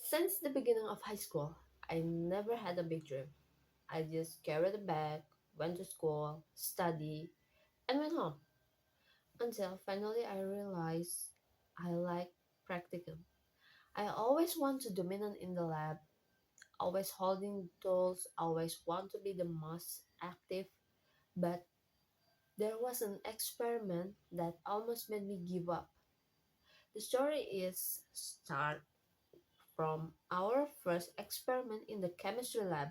Since the beginning of high school, I never had a big dream. I just carried a bag, went to school, studied, and went home. Until finally I realized I like practicum. I always want to dominate in the lab, always holding tools, always want to be the most active. But there was an experiment that almost made me give up. The story is start from our first experiment in the chemistry lab.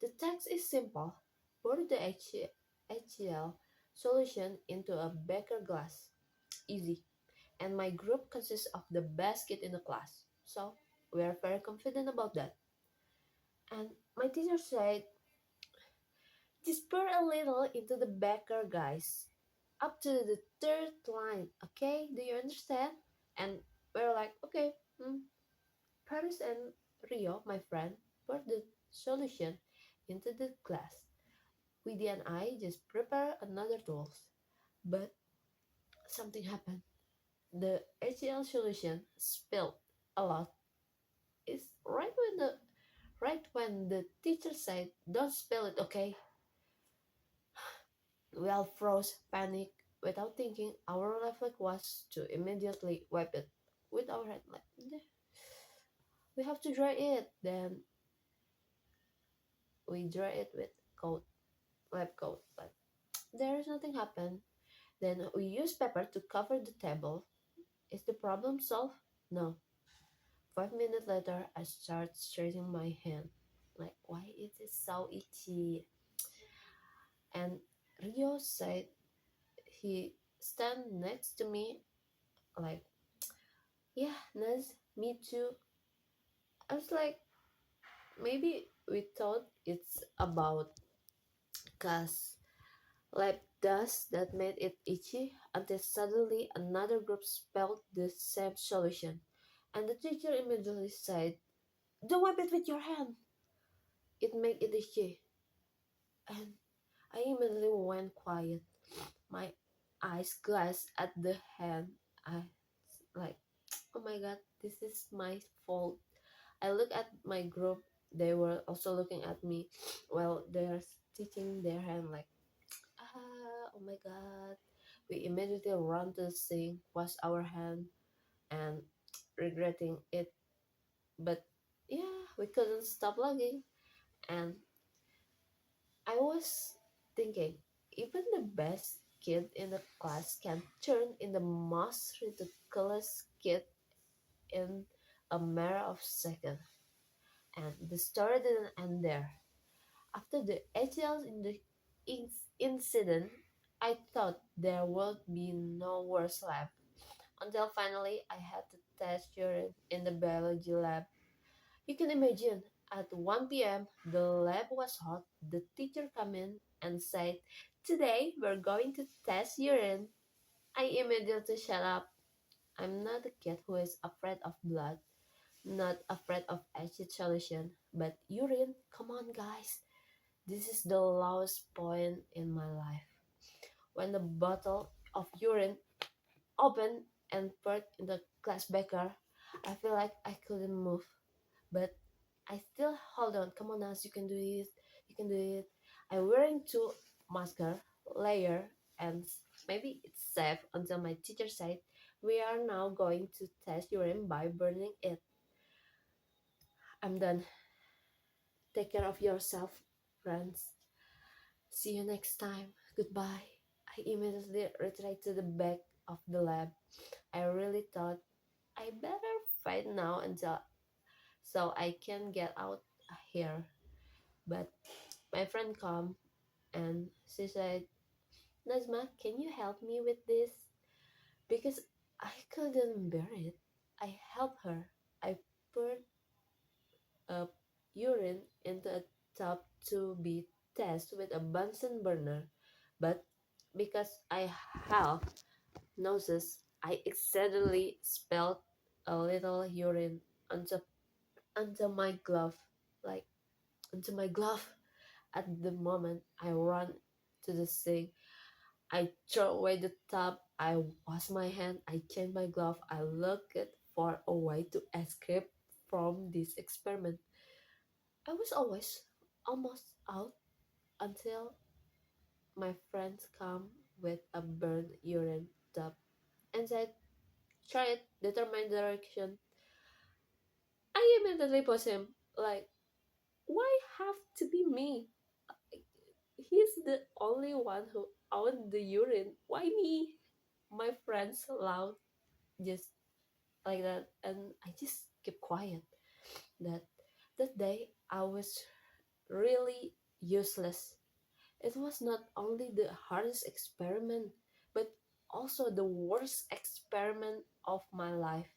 The text is simple. Pour the HCl solution into a beaker glass. Easy. And my group consists of the best kid in the class. So we are very confident about that. And my teacher said, just pour a little into the beaker, guys. Up to the third line, okay? Do you understand? And we're like, okay. Paris and Rio, my friend, poured the solution into the glass. Widya and I just prepare another tools. But something happened. The HCl solution spilled a lot. It's right when the teacher said, "Don't spill it, okay?" We all froze, panic. Without thinking, our reflex was to immediately wipe it with our hand. Like, we have to dry it. Then we dry it with coat, lab coat. But there is nothing happened. Then we use paper to cover the table. Is the problem solved? No. 5 minutes later, I start stretching my hand. Like, why is it so itchy? And Rio said he stand next to me like, yeah, Naz, me too. I was like, maybe we thought it's about gas lab dust that made it itchy until suddenly another group spelled the same solution. And the teacher immediately said, don't wipe it with your hand. It made it itchy. And I immediately went quiet. My eyes glanced at the hand. I like, oh my god, this is my fault. I looked at my group. They were also looking at me while they're stitching their hand like, oh my god. We immediately ran to the sink, washed our hand, and regretting it. But yeah, we couldn't stop laughing. And I was thinking, even the best kid in the class can turn in the most ridiculous kid in a matter of seconds. And the story didn't end there. After the ATL in the incident, I thought there would be no worse lab. Until finally I had to test urine in the biology lab. You can imagine, at 1 p.m., the lab was hot. The teacher came in and said, today we're going to test urine. I immediately shut up. I'm not a kid who is afraid of blood, not afraid of acid solution, but urine, come on guys. This is the lowest point in my life. When the bottle of urine opened and poured in the glass beaker, I feel like I couldn't move. But I still hold on. Come on, Nas, you can do it. You can do it. I'm wearing two masker layer, and maybe it's safe until my teacher said we are now going to test urine by burning it. I'm done. Take care of yourself, friends. See you next time. Goodbye. I immediately retreated to the back of the lab. I really thought I better fight now until so I can get out here. But my friend come and she said, Nazmah, can you help me with this? Because I couldn't bear it. I helped her. I poured up urine into a tub to be tested with a Bunsen burner. But because I have noses, I accidentally spilled a little urine onto, onto my glove. Like, onto my glove. At the moment, I ran to the sink. I throw away the tub. I wash my hand. I change my glove. I looked for a way to escape perform this experiment. I was always almost out until my friends come with a burned urine tub and said, try it, determine direction. I immediately pushed him, like, why have to be me? He's the only one who owned the urine. Why me? My friends laughed just like that, and I just kept quiet. That that day I was really useless. It was not only the hardest experiment, but also the worst experiment of my life.